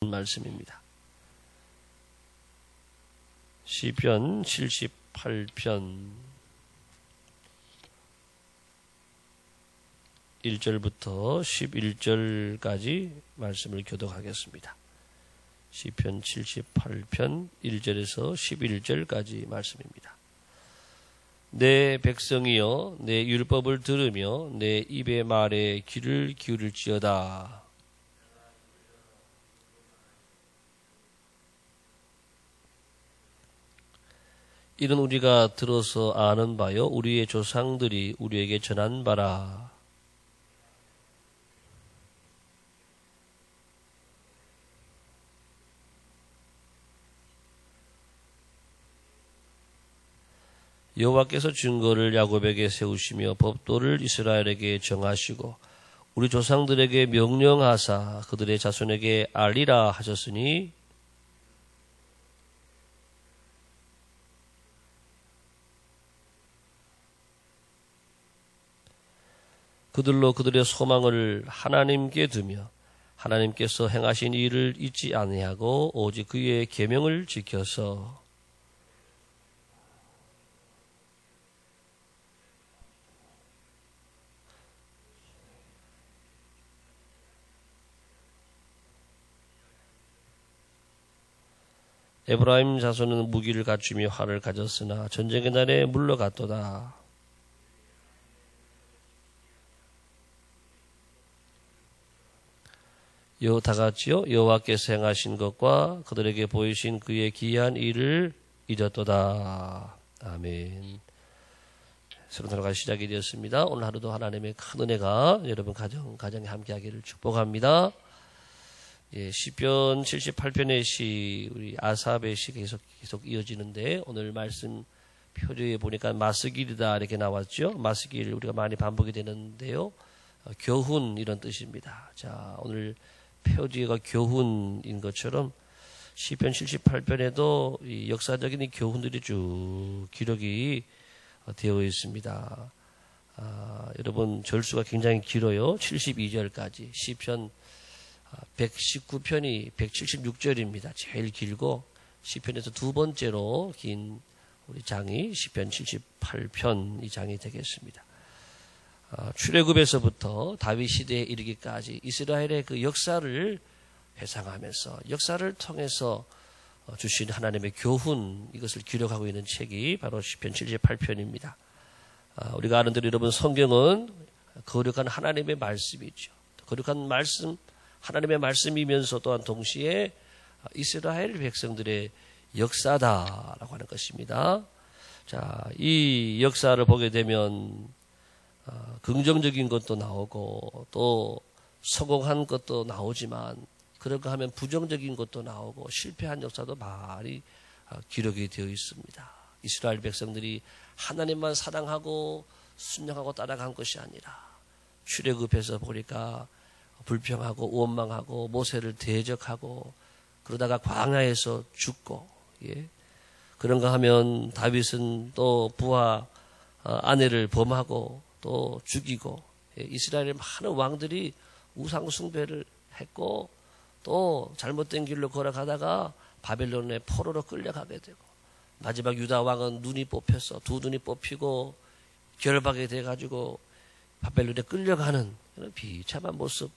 말씀입니다. 시편 78편 1절부터 11절까지 말씀을 교독하겠습니다. 시편 78편 1절에서 11절까지 말씀입니다. 내 백성이여 내 율법을 들으며 내 입의 말에 귀를 기울일지어다. 이는 우리가 들어서 아는 바요 우리의 조상들이 우리에게 전한 바라. 여호와께서 증거를 야곱에게 세우시며 법도를 이스라엘에게 정하시고 우리 조상들에게 명령하사 그들의 자손에게 알리라 하셨으니 그들로 그들의 소망을 하나님께 두며 하나님께서 행하신 일을 잊지 아니하고 오직 그의 계명을 지켜서 에브라임 자손은 무기를 갖추며 활을 가졌으나 전쟁의 날에 물러갔도다. 다같이요 여호와께서 행하신 것과 그들에게 보이신 그의 기이한 일을 잊었도다. 아멘. 새로운 하루가 시작이 되었습니다. 오늘 하루도 하나님의 큰 은혜가 여러분 가정에 함께하기를 축복합니다. 시편 78편의 시 우리 아삽의 시 계속 이어지는데 오늘 말씀 표지에 보니까 마스길이다 이렇게 나왔죠. 마스길 우리가 많이 반복이 되는데요. 교훈 이런 뜻입니다. 자, 오늘 표지가 교훈인 것처럼 시편 78편에도 이 역사적인 이 교훈들이 쭉 기록이 되어 있습니다. 여러분 절수가 굉장히 길어요. 72절까지 시편 119편이 176절입니다. 제일 길고 시편에서 두 번째로 긴 우리 장이 시편 78편 이 장이 되겠습니다. 출애굽에서부터 다윗 시대에 이르기까지 이스라엘의 그 역사를 회상하면서 역사를 통해서 주신 하나님의 교훈 이것을 기록하고 있는 책이 바로 시편 78편입니다. 우리가 아는 대로 여러분 성경은 거룩한 하나님의 말씀이죠. 거룩한 말씀 하나님의 말씀이면서 또한 동시에 이스라엘 백성들의 역사다라고 하는 것입니다. 자, 이 역사를 보게 되면 긍정적인 것도 나오고 또 성공한 것도 나오지만 그런가 하면 부정적인 것도 나오고 실패한 역사도 많이 기록이 되어 있습니다. 이스라엘 백성들이 하나님만 사랑하고 순종하고 따라간 것이 아니라 출애굽해서 보니까 불평하고 원망하고 모세를 대적하고 그러다가 광야에서 죽고 그런가 하면 다윗은 또 부하 아내를 범하고 또 죽이고 이스라엘의 많은 왕들이 우상 숭배를 했고 또 잘못된 길로 걸어가다가 바벨론의 포로로 끌려가게 되고 마지막 유다 왕은 눈이 뽑혀서 두 눈이 뽑히고 결박이 돼가지고 바벨론에 끌려가는 그런 비참한 모습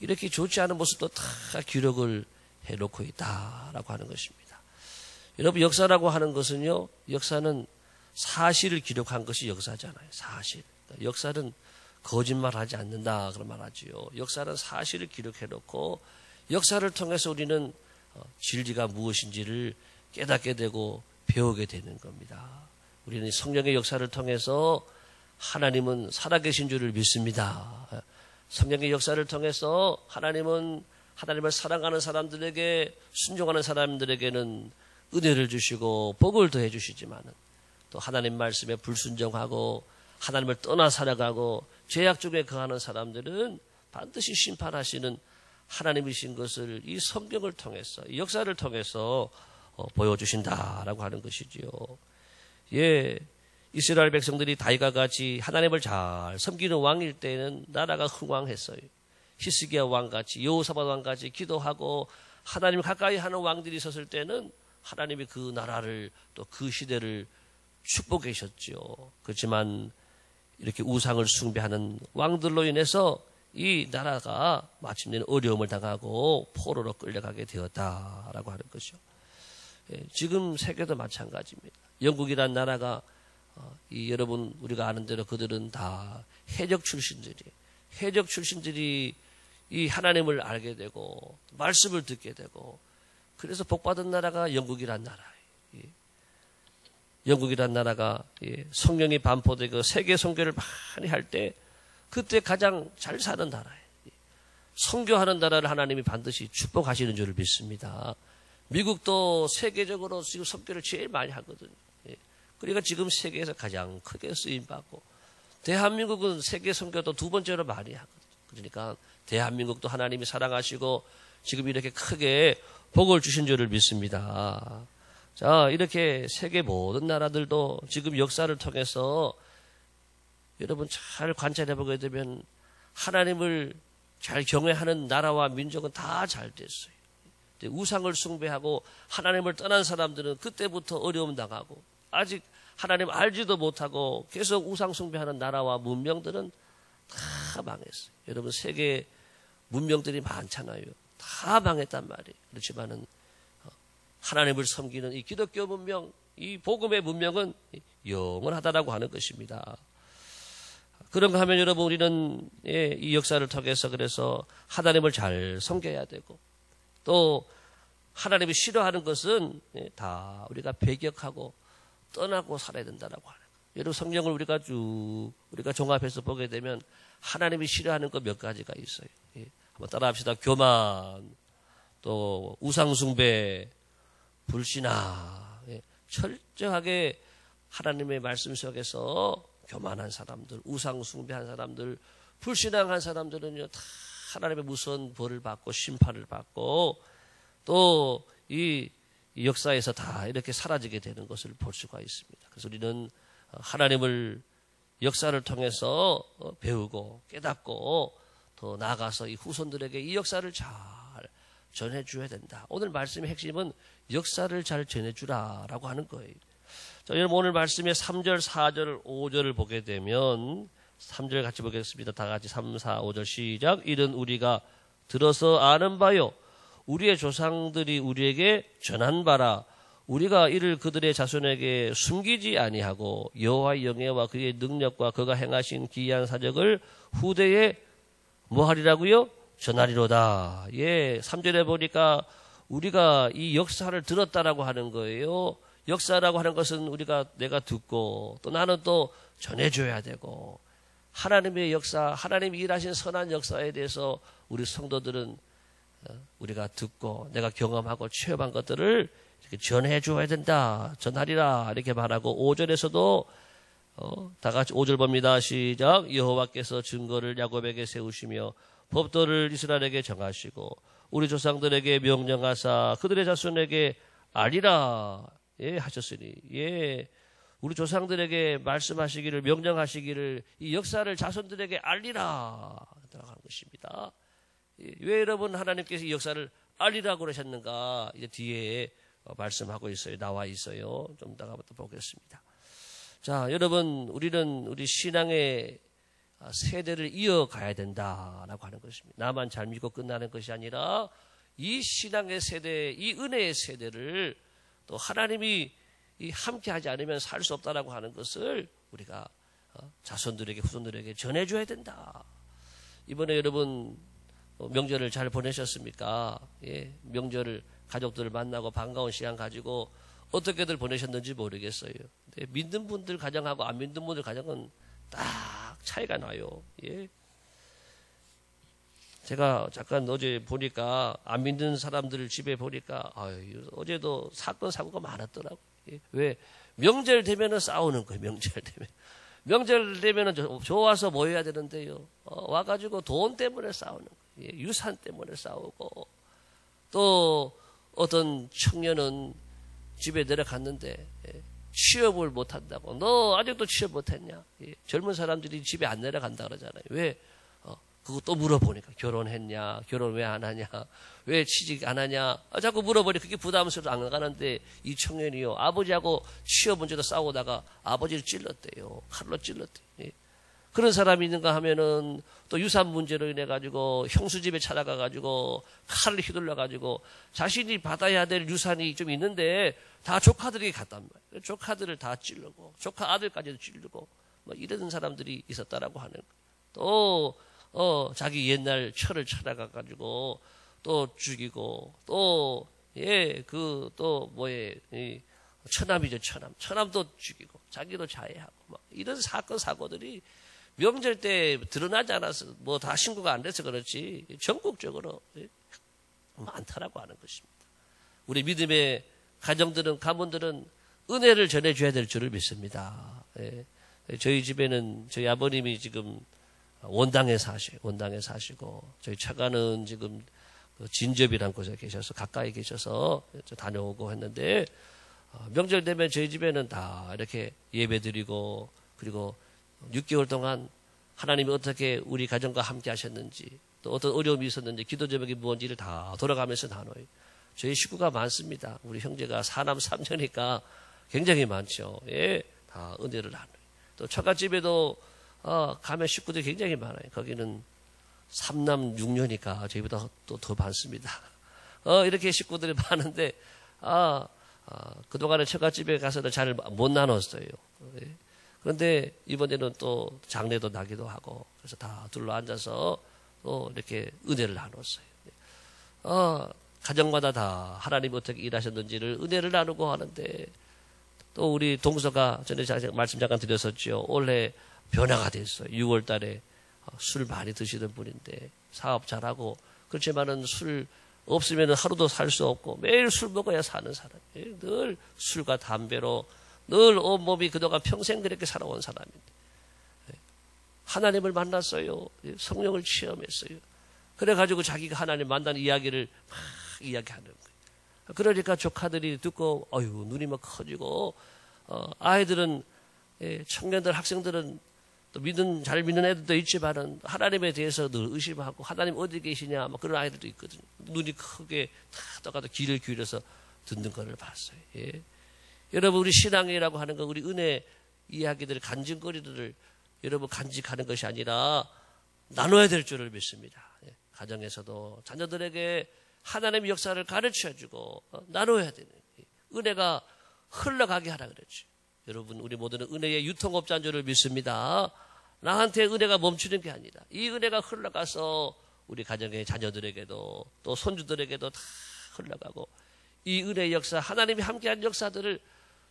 이렇게 좋지 않은 모습도 다 기록을 해놓고 있다라고 하는 것입니다. 여러분 역사라고 하는 것은요 역사는 사실을 기록한 것이 역사잖아요. 사실. 역사는 거짓말하지 않는다 그런 말하지요. 역사는 사실을 기록해놓고 역사를 통해서 우리는 진리가 무엇인지를 깨닫게 되고 배우게 되는 겁니다. 우리는 성령의 역사를 통해서 하나님은 살아계신 줄을 믿습니다. 성령의 역사를 통해서 하나님은 하나님을 사랑하는 사람들에게 순종하는 사람들에게는 은혜를 주시고 복을 더해 주시지만은 또 하나님 말씀에 불순종하고 하나님을 떠나 살아가고 죄악 중에 거하는 사람들은 반드시 심판하시는 하나님이신 것을 이 성경을 통해서 이 역사를 통해서 보여주신다라고 하는 것이지요. 이스라엘 백성들이 다윗과 같이 하나님을 잘 섬기는 왕일 때는 나라가 흥왕했어요. 히스기야 왕같이 여호사밧 왕같이 기도하고 하나님 가까이 하는 왕들이 있었을 때는 하나님이 그 나라를 또 그 시대를 축복해 주셨죠. 그렇지만 이렇게 우상을 숭배하는 왕들로 인해서 이 나라가 마침내 어려움을 당하고 포로로 끌려가게 되었다라고 하는 것이죠. 지금 세계도 마찬가지입니다. 영국이란 나라가 여러분 우리가 아는 대로 그들은 다 해적 출신들이 이 하나님을 알게 되고 말씀을 듣게 되고 그래서 복받은 나라가 영국이란 나라예요. 영국이란 나라가 성령이 반포되고 세계 선교를 많이 할 때 그때 가장 잘 사는 나라예요. 선교하는 나라를 하나님이 반드시 축복하시는 줄을 믿습니다. 미국도 세계적으로 지금 선교를 제일 많이 하거든요. 그러니까 지금 세계에서 가장 크게 쓰임받고 대한민국은 세계 선교도 두 번째로 많이 하거든요. 그러니까 대한민국도 하나님이 사랑하시고 지금 이렇게 크게 복을 주신 줄을 믿습니다. 자, 이렇게 세계 모든 나라들도 지금 역사를 통해서 여러분 잘 관찰해 보게 되면 하나님을 잘 경외하는 나라와 민족은 다 잘 됐어요. 우상을 숭배하고 하나님을 떠난 사람들은 그때부터 어려움 당하고 아직 하나님 알지도 못하고 계속 우상 숭배하는 나라와 문명들은 다 망했어요. 여러분 세계 문명들이 많잖아요. 다 망했단 말이에요. 그렇지만은 하나님을 섬기는 이 기독교 문명, 이 복음의 문명은 영원하다라고 하는 것입니다. 그런가 하면 여러분 우리는 이 역사를 통해서 그래서 하나님을 잘 섬겨야 되고 또 하나님이 싫어하는 것은 다 우리가 배격하고 떠나고 살아야 된다라고 하는 거예요. 여러분 성경을 우리가 종합해서 보게 되면 하나님이 싫어하는 것 몇 가지가 있어요. 한번 따라합시다. 교만, 또 우상숭배, 불신앙. 철저하게 하나님의 말씀 속에서 교만한 사람들, 우상숭배한 사람들, 불신앙한 사람들은요 다 하나님의 무서운 벌을 받고 심판을 받고 또 이 역사에서 다 이렇게 사라지게 되는 것을 볼 수가 있습니다. 그래서 우리는 하나님을 역사를 통해서 배우고 깨닫고 더 나아가서 이 후손들에게 이 역사를 잘 전해줘야 된다. 오늘 말씀의 핵심은 역사를 잘 전해주라라고 하는 거예요. 자, 여러분 오늘 말씀의 3절, 4절, 5절을 보게 되면 3절 같이 보겠습니다. 다 같이 3, 4, 5절 시작. 이는 우리가 들어서 아는 바요. 우리의 조상들이 우리에게 전한 바라. 우리가 이를 그들의 자손에게 숨기지 아니하고 여호와의 영예와 그의 능력과 그가 행하신 기이한 사적을 후대에 뭐하리라고요? 전하리로다. 3절에 보니까 우리가 이 역사를 들었다라고 하는 거예요. 역사라고 하는 것은 내가 듣고 또 나는 또 전해줘야 되고 하나님의 역사, 하나님이 일하신 선한 역사에 대해서 우리 성도들은 우리가 듣고 내가 경험하고 체험한 것들을 이렇게 전해줘야 된다. 전하리라 이렇게 말하고 5절에서도 다 같이 5절 봅니다. 시작. 여호와께서 증거를 야곱에게 세우시며 법도를 이스라엘에게 정하시고 우리 조상들에게 명령하사 그들의 자손에게 알리라 하셨으니 우리 조상들에게 말씀하시기를 명령하시기를 이 역사를 자손들에게 알리라 들어가는 것입니다. 왜 여러분 하나님께서 이 역사를 알리라고 그러셨는가 이제 뒤에 말씀하고 있어요. 나와 있어요. 좀 이따가부터 보겠습니다. 자, 여러분 우리는 우리 신앙의 세대를 이어가야 된다라고 하는 것입니다. 나만 잘 믿고 끝나는 것이 아니라 이 신앙의 세대, 이 은혜의 세대를 또 하나님이 함께하지 않으면 살 수 없다라고 하는 것을 우리가 자손들에게 후손들에게 전해줘야 된다. 이번에 여러분 명절을 잘 보내셨습니까? 명절을 가족들을 만나고 반가운 시간 가지고 어떻게들 보내셨는지 모르겠어요. 근데 믿는 분들 가정하고 안 믿는 분들 가정은 딱 차이가 나요. 제가 잠깐 어제 보니까 안 믿는 사람들 집에 보니까 어제도 사건 사고가 많았더라고요. 왜? 명절 되면은 싸우는 거예요. 명절 되면은 좋아서 모여야 되는데요. 와가지고 돈 때문에 싸우는 거예요. 유산 때문에 싸우고 또 어떤 청년은 집에 내려갔는데 취업을 못한다고. 너 아직도 취업 못했냐? 젊은 사람들이 집에 안 내려간다 그러잖아요. 왜? 그거 또 물어보니까 결혼했냐, 결혼 왜 안 하냐, 왜 취직 안 하냐, 자꾸 물어보니 그게 부담스러워서 안 가는데 이 청년이요, 아버지하고 취업 문제도 싸우다가 아버지를 찔렀대요. 칼로 찔렀대요. 예. 그런 사람이 있는가 하면은 또 유산 문제로 인해 가지고 형수 집에 찾아가 가지고 칼을 휘둘러 가지고 자신이 받아야 될 유산이 좀 있는데 다 조카들에게 갔단 말이에요. 조카들을 다 찌르고 조카 아들까지도 찌르고 뭐 이런 사람들이 있었다라고 하는 거예요. 또 자기 옛날 철을 찾아가 가지고 또 죽이고 또 처남이죠, 처남도 죽이고 자기도 자해하고 막 이런 사건 사고들이 명절 때 드러나지 않아서 뭐 다 신고가 안 돼서 그렇지 전국적으로 많다라고 하는 것입니다. 우리 믿음의 가정들은 가문들은 은혜를 전해줘야 될 줄을 믿습니다. 저희 집에는 저희 아버님이 지금 원당에 사시고 저희 처가는 지금 진접이라는 곳에 계셔서 가까이 계셔서 다녀오고 했는데 명절 되면 저희 집에는 다 이렇게 예배드리고 그리고 6개월 동안 하나님이 어떻게 우리 가정과 함께 하셨는지 또 어떤 어려움이 있었는지 기도 제목이 무엇인지를 다 돌아가면서 나눠요. 저희 식구가 많습니다. 우리 형제가 4남 3녀니까 굉장히 많죠. 예, 다 은혜를 나눠요. 또 처갓집에도 가면 식구들이 굉장히 많아요. 거기는 3남 6녀니까 저희보다 또 더 많습니다. 이렇게 식구들이 많은데 그동안에 처갓집에 가서는 잘 못 나눴어요. 예. 그런데 이번에는 또 장례도 나기도 하고 그래서 다 둘러앉아서 또 이렇게 은혜를 나눴어요. 가정마다 다 하나님이 어떻게 일하셨는지를 은혜를 나누고 하는데 또 우리 동서가 전에 말씀 잠깐 드렸었죠. 올해 변화가 됐어요. 6월 달에 술 많이 드시던 분인데 사업 잘하고 그렇지만은 술 없으면 하루도 살 수 없고 매일 술 먹어야 사는 사람. 늘 술과 담배로 늘 온몸이 그동안 평생 그렇게 살아온 사람인데 하나님을 만났어요. 성령을 체험했어요. 그래가지고 자기가 하나님 만난 이야기를 막 이야기하는 거예요. 그러니까 조카들이 듣고 눈이 막 커지고 아이들은 청년들 학생들은 또 잘 믿는 애들도 있지만은 하나님에 대해서 늘 의심하고 하나님 어디 계시냐 막 그런 아이들도 있거든요. 눈이 크게 다 떠가도 귀를 기울여서 듣는 것을 봤어요. 예. 여러분 우리 신앙이라고 하는 거 우리 은혜 이야기들 간증거리들을 여러분 간직하는 것이 아니라 나눠야 될 줄을 믿습니다. 예. 가정에서도 자녀들에게 하나님의 역사를 가르쳐주고 나눠야 되는 은혜가 흘러가게 하라 그랬죠. 여러분 우리 모두는 은혜의 유통업자인 줄을 믿습니다. 나한테 은혜가 멈추는 게 아니라 이 은혜가 흘러가서 우리 가정의 자녀들에게도 또 손주들에게도 다 흘러가고 이 은혜의 역사 하나님이 함께한 역사들을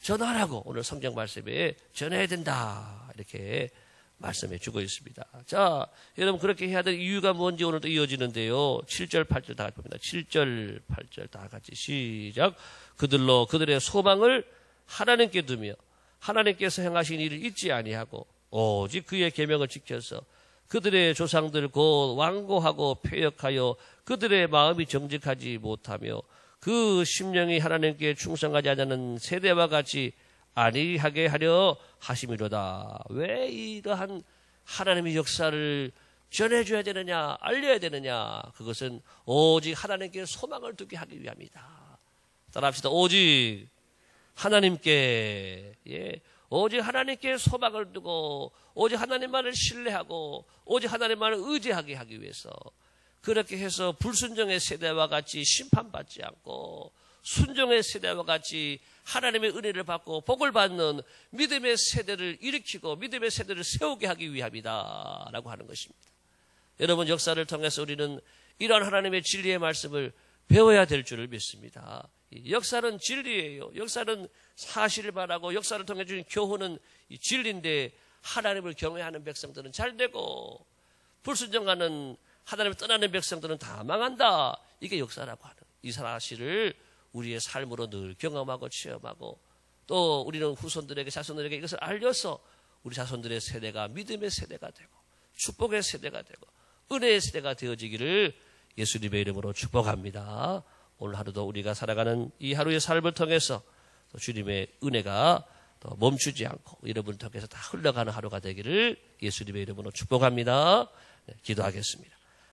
전하라고 오늘 성경 말씀에 전해야 된다 이렇게 말씀해 주고 있습니다. 자, 여러분 그렇게 해야 될 이유가 뭔지 오늘도 이어지는데요. 7절 8절 다 같이 봅니다. 7절 8절 다 같이 시작. 그들의 소망을 하나님께 두며 하나님께서 행하신 일을 잊지 아니하고 오직 그의 계명을 지켜서 그들의 조상들 곧 완고하고 패역하여 그들의 마음이 정직하지 못하며 그 심령이 하나님께 충성하지 않는 세대와 같이 아니하게 하려 하심이로다. 왜 이러한 하나님의 역사를 전해줘야 되느냐 알려야 되느냐. 그것은 오직 하나님께 소망을 두게 하기 위함이다. 따라합시다. 오직 하나님께 오직 하나님께 소망을 두고 오직 하나님만을 신뢰하고 오직 하나님만을 의지하게 하기 위해서 그렇게 해서 불순종의 세대와 같이 심판받지 않고 순종의 세대와 같이 하나님의 은혜를 받고 복을 받는 믿음의 세대를 일으키고 믿음의 세대를 세우게 하기 위함이다 라고 하는 것입니다. 여러분 역사를 통해서 우리는 이러한 하나님의 진리의 말씀을 배워야 될 줄을 믿습니다. 역사는 진리예요. 역사는 사실을 말하고 역사를 통해 주신 교훈은 진리인데 하나님을 경외하는 백성들은 잘 되고 불순종하는 하나님을 떠나는 백성들은 다 망한다. 이게 역사라고 하는 이 사실을 우리의 삶으로 늘 경험하고 체험하고 또 우리는 후손들에게 자손들에게 이것을 알려서 우리 자손들의 세대가 믿음의 세대가 되고 축복의 세대가 되고 은혜의 세대가 되어지기를 예수님의 이름으로 축복합니다. 오늘 하루도 우리가 살아가는 이 하루의 삶을 통해서 또 주님의 은혜가 또 멈추지 않고 여러분을 통해서 다 흘러가는 하루가 되기를 예수님의 이름으로 축복합니다. 기도하겠습니다.